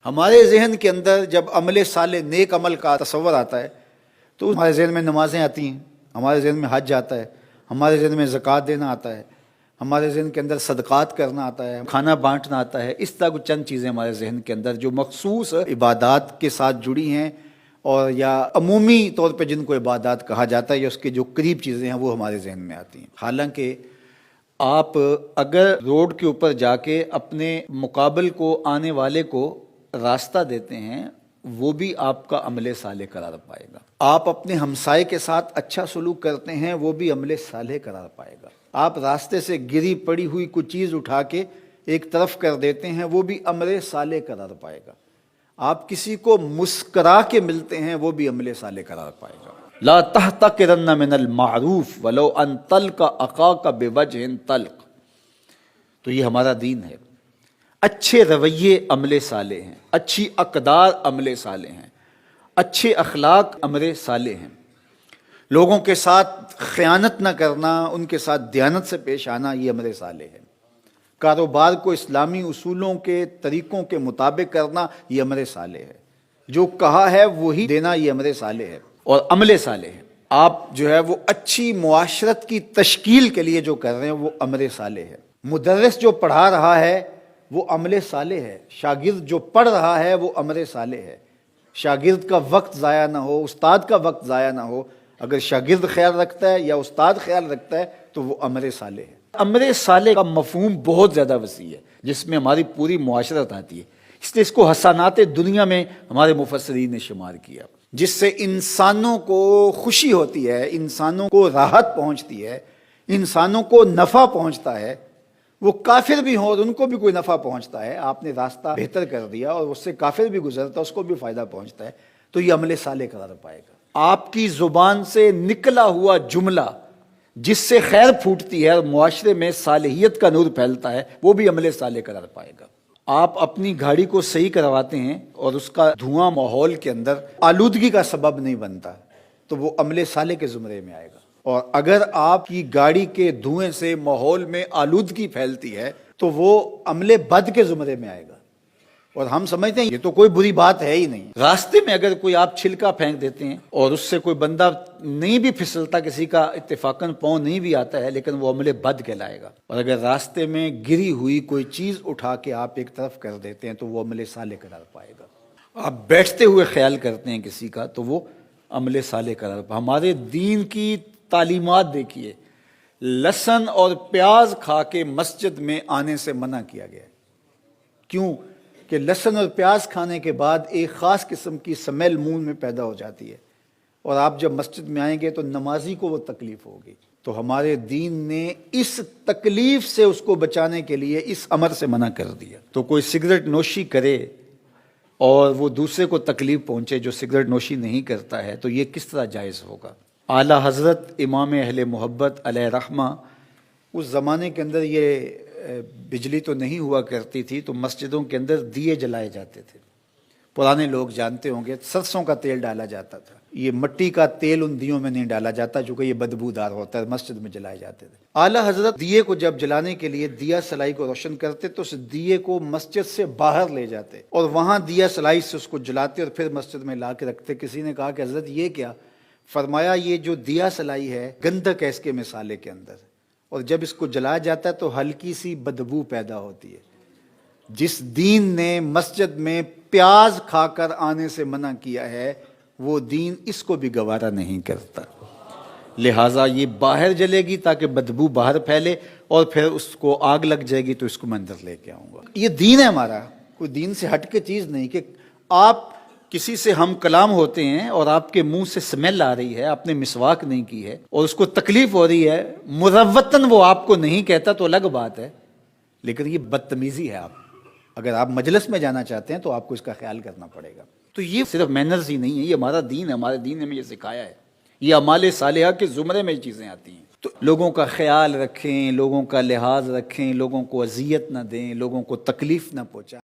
ہمارے ذہن کے اندر جب عمل صالح نیک عمل کا تصور آتا ہے تو ہمارے ذہن میں نمازیں آتی ہیں، ہمارے ذہن میں حج آتا ہے، ہمارے ذہن میں زکوٰۃ دینا آتا ہے، ہمارے ذہن کے اندر صدقات کرنا آتا ہے، کھانا بانٹنا آتا ہے۔ اس طرح کچھ چند چیزیں ہمارے ذہن کے اندر جو مخصوص عبادات کے ساتھ جڑی ہیں اور یا عمومی طور پہ جن کو عبادات کہا جاتا ہے یا اس کے جو قریب چیزیں ہیں وہ ہمارے ذہن میں آتی ہیں۔ حالانکہ آپ اگر روڈ کے اوپر جا کے اپنے مقابل کو آنے والے کو راستہ دیتے ہیں وہ بھی آپ کا عمل صالح قرار پائے گا۔ آپ اپنے ہمسائے کے ساتھ اچھا سلوک کرتے ہیں وہ بھی عمل صالح قرار پائے گا۔ آپ راستے سے گری پڑی ہوئی کوئی چیز اٹھا کے ایک طرف کر دیتے ہیں وہ بھی عمل صالح قرار پائے گا۔ آپ کسی کو مسکرا کے ملتے ہیں وہ بھی عمل صالح قرار پائے گا۔ لا تحتقرن من المعروف ولو ان تلق اخاک بوجہ طلق، تو یہ ہمارا دین ہے۔ اچھے رویے عمل صالح ہیں، اچھی اقدار عمل صالح ہیں، اچھے اخلاق عمل صالح ہیں۔ لوگوں کے ساتھ خیانت نہ کرنا، ان کے ساتھ دیانت سے پیش آنا، یہ عمل صالح ہے۔ کاروبار کو اسلامی اصولوں کے طریقوں کے مطابق کرنا، یہ عمل صالح ہے۔ جو کہا ہے وہی دینا، یہ عمل صالح ہے اور عمل صالح ہے۔ آپ جو ہے وہ اچھی معاشرت کی تشکیل کے لیے جو کر رہے ہیں وہ عمل صالح ہے۔ مدرس جو پڑھا رہا ہے وہ عمل صالح ہے، شاگرد جو پڑھ رہا ہے وہ عمل صالح ہے۔ شاگرد کا وقت ضائع نہ ہو، استاد کا وقت ضائع نہ ہو۔ اگر شاگرد خیال رکھتا ہے یا استاد خیال رکھتا ہے تو وہ عمل صالح ہے۔ عمل صالح کا مفہوم بہت زیادہ وسیع ہے جس میں ہماری پوری معاشرت آتی ہے، اس لیے اس کو حسنات دنیا میں ہمارے مفسرین نے شمار کیا، جس سے انسانوں کو خوشی ہوتی ہے، انسانوں کو راحت پہنچتی ہے، انسانوں کو نفع پہنچتا ہے۔ وہ کافر بھی ہوں اور ان کو بھی کوئی نفع پہنچتا ہے، آپ نے راستہ بہتر کر دیا اور اس سے کافر بھی گزرتا ہے، اس کو بھی فائدہ پہنچتا ہے، تو یہ عمل صالح قرار پائے گا۔ آپ کی زبان سے نکلا ہوا جملہ جس سے خیر پھوٹتی ہے اور معاشرے میں صالحیت کا نور پھیلتا ہے وہ بھی عمل صالح قرار پائے گا۔ آپ اپنی گاڑی کو صحیح کرواتے ہیں اور اس کا دھواں ماحول کے اندر آلودگی کا سبب نہیں بنتا تو وہ عمل صالح کے زمرے میں آئے گا۔ اور اگر آپ کی گاڑی کے دھوئیں سے ماحول میں آلودگی پھیلتی ہے تو وہ عمل بد کے زمرے میں آئے گا۔ اور ہم سمجھتے ہیں یہ تو کوئی بری بات ہے ہی نہیں۔ راستے میں اگر کوئی آپ چھلکا پھینک دیتے ہیں اور اس سے کوئی بندہ نہیں بھی پھسلتا، کسی کا اتفاقاً پاؤں نہیں بھی آتا ہے، لیکن وہ عمل بد کہلائے گا۔ اور اگر راستے میں گری ہوئی کوئی چیز اٹھا کے آپ ایک طرف کر دیتے ہیں تو وہ عمل صالح قرار پائے گا۔ آپ بیٹھتے ہوئے خیال کرتے ہیں کسی کا تو وہ عمل صالح قرار پائے۔ ہمارے دین کی تعلیمات دیکھیے، لہسن اور پیاز کھا کے مسجد میں آنے سے منع کیا گیا ہے۔ کیوں؟ کہ لہسن اور پیاز کھانے کے بعد ایک خاص قسم کی سمیل منہ میں پیدا ہو جاتی ہے اور آپ جب مسجد میں آئیں گے تو نمازی کو وہ تکلیف ہوگی۔ تو ہمارے دین نے اس تکلیف سے اس کو بچانے کے لیے اس امر سے منع کر دیا۔ تو کوئی سگریٹ نوشی کرے اور وہ دوسرے کو تکلیف پہنچے جو سگریٹ نوشی نہیں کرتا ہے تو یہ کس طرح جائز ہوگا؟ اعلیٰ حضرت امام اہل محبت علیہ رحمہ، اس زمانے کے اندر یہ بجلی تو نہیں ہوا کرتی تھی تو مسجدوں کے اندر دیے جلائے جاتے تھے۔ پرانے لوگ جانتے ہوں گے سرسوں کا تیل ڈالا جاتا تھا، یہ مٹی کا تیل ان دیوں میں نہیں ڈالا جاتا چونکہ یہ بدبودار ہوتا ہے، مسجد میں جلائے جاتے تھے۔ اعلیٰ حضرت دیے کو جب جلانے کے لیے دیا سلائی کو روشن کرتے تو اس دیے کو مسجد سے باہر لے جاتے اور وہاں دیا سلائی سے اس کو جلاتے اور پھر مسجد میں لا کے رکھتے۔ کسی نے کہا کہ حضرت یہ کیا؟ فرمایا یہ جو دیا سلائی ہے گندھک ہے اس کے مسالے کے اندر، اور جب اس کو جلایا جاتا ہے تو ہلکی سی بدبو پیدا ہوتی ہے۔ جس دین نے مسجد میں پیاز کھا کر آنے سے منع کیا ہے وہ دین اس کو بھی گوارا نہیں کرتا، لہٰذا یہ باہر جلے گی تاکہ بدبو باہر پھیلے اور پھر اس کو آگ لگ جائے گی تو اس کو میں اندر لے کے آؤں گا۔ یہ دین ہے ہمارا، کوئی دین سے ہٹ کے چیز نہیں کہ آپ کسی سے ہم کلام ہوتے ہیں اور آپ کے منہ سے سمیل آ رہی ہے، آپ نے مسواک نہیں کی ہے اور اس کو تکلیف ہو رہی ہے، مروتاً وہ آپ کو نہیں کہتا تو الگ بات ہے، لیکن یہ بدتمیزی ہے۔ اگر آپ مجلس میں جانا چاہتے ہیں تو آپ کو اس کا خیال کرنا پڑے گا۔ تو یہ صرف مینرز ہی نہیں ہے، یہ ہمارا دین ہے، ہمارے دین نے ہمیں یہ سکھایا ہے، یہ اعمال صالحہ کے زمرے میں یہ چیزیں آتی ہیں۔ تو لوگوں کا خیال رکھیں، لوگوں کا لحاظ رکھیں، لوگوں کو اذیت نہ دیں، لوگوں کو تکلیف نہ پہنچائیں۔